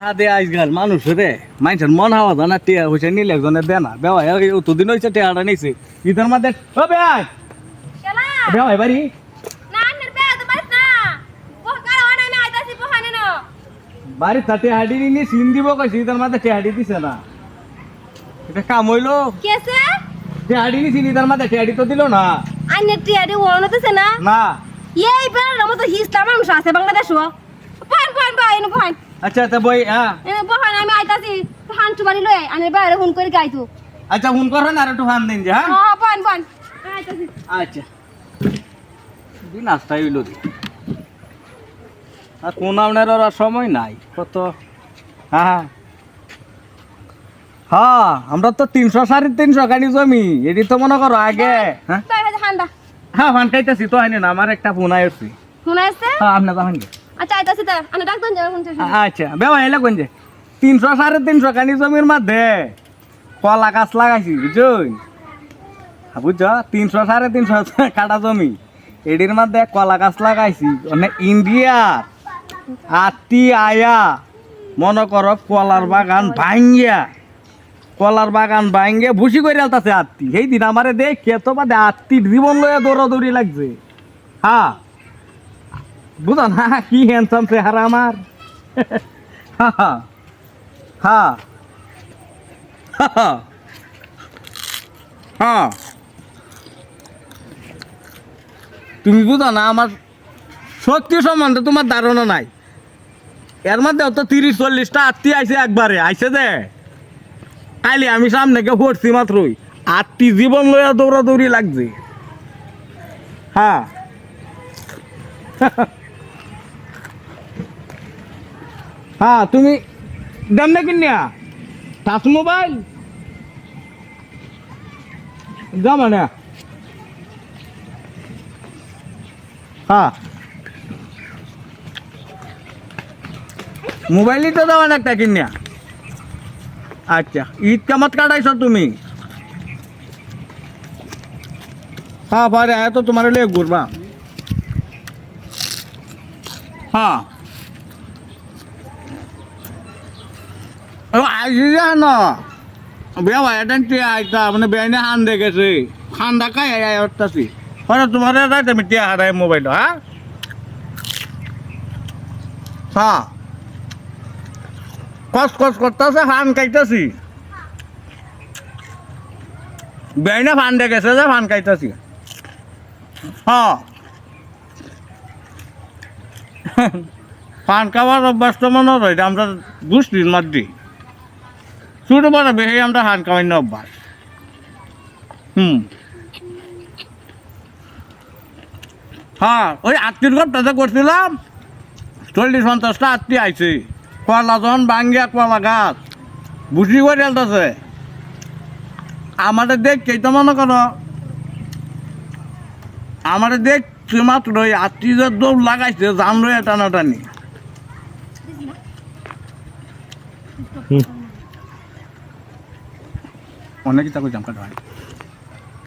দে আজকাল মানুষ রে মানুষের মন হাওয়া জানা টিয়া হয়েছে নিলে একজনের দে না বেওয়া অতদিন হয়েছে টিয়াটা নিছে ঈদের মধ্যে ও বেয়াই বেওয়াই বাড়ি বাড়ি তাতে হাডি নি সিন দিব কইছি ঈদের মধ্যে টিয়াডি দিছে না এটা কাম হইলো কেসে টিয়াডি নি সিন ঈদের মধ্যে টিয়াডি তো দিল না আইনে টিয়াডি ওনতেছে না না এই বের মতো হিস্তা মানুষ আছে বাংলাদেশ পান এনে পান আচ্ছা আচ্ছা বই হ্যাঁ এনে পান আমি আইতাছি পান চুবারি লই আনে বাইরে ফোন করে গাইতো আচ্ছা ফোন করেন আর একটু ফান দিন যে হ্যাঁ হ্যাঁ পান আইতাছি আচ্ছা দিন আসতাই হইল আর কোন আপনার আর সময় নাই কত হ্যাঁ হ্যাঁ আমরা তো 300-350 কানি জমি এটি তো মনে করো আগে হ্যাঁ বাইরে ঠান্ডা হ্যাঁ ফান খাইতেছি তো আইনি না আমার একটা ফোন আইছি ফোন আসছে হ্যাঁ আপনার তখন আচ্ছা আইতাছি তা আনে ডাক দেন যখন আচ্ছা বেওয়া এলে কোন যে 300-350 কানি জমির মধ্যে কলা গাছ লাগাইছি বুঝছই বুঝছো 300-350 কাটা জমি এটির মধ্যে কলা গাছ লাগাইছি মানে ইন্ডিয়ার আত্তি আয়া মনে করো কলার বাগান ভাঙ্গিয়া ভুসি করে আলতাছে আত্তি সেই দিন আমারে দেখে তো বাদে আত্মির জীবন লইয়া দৌড়াদৌড়ি লাগছে হ্যাঁ বুঝো না কি হ্যান্ডসাম চেহারা আমার হ্যাঁ হ্যাঁ হ্যাঁ তুমি বুঝো না আমার শক্তি সম্বন্ধে তোমার ধারণা নাই এর মধ্যে তো 30-40টা আত্মী আইছে একবারে আইছে দে কালি আমি সামনে কে পড়ছি মাত্রই আত্মী জীবন লইয়া দৌড়াদৌড়ি লাগছে হ্যাঁ হ্যাঁ তুমি দেন না কিনিয়া টাচ মোবাইল জমা না হ্যাঁ মোবাইলই তো দেওয়া একটা কিনিয়া আচ্ছা ঈদ কেমত কাটাইছ তুমি হ্যাঁ পারে তো তোমার লে ঘুরবা হ্যাঁ আইসি না বিয়া ভাই এটা আইতা মানে বেআইনে হান দেখেছে খান্দা খাই আইতাছি পরে তোমার রাইতে আমি টিয়া হারাই মোবাইল হ্যাঁ হ্যাঁ কস করতেছে ফান খাইতেছি বেআইনে ফান দেখেছে যে ফান খাইতেছি হ্যাঁ পান খাওয়ার অভ্যাস তো মনে হয় আমরা গোষ্ঠীর মধ্যে ছোটো বড় বেশি আমরা পান খাওয়াই না অভ্যাস হ্যাঁ ওই আত্মীর ঘরটাতে করছিলাম 40-50টা আত্মী আইছে কলা যখন ভাঙ্গিয়া কলা গাছ বুঝি করে এলতেছে আমাদের দেখছি তো মনে করো আমাদের দেখছি মাত্র ওই আত্মীয়দের দৌড় লাগাইছে জান রয়ে টানাটানি অনেক চিন্তা করছি আমার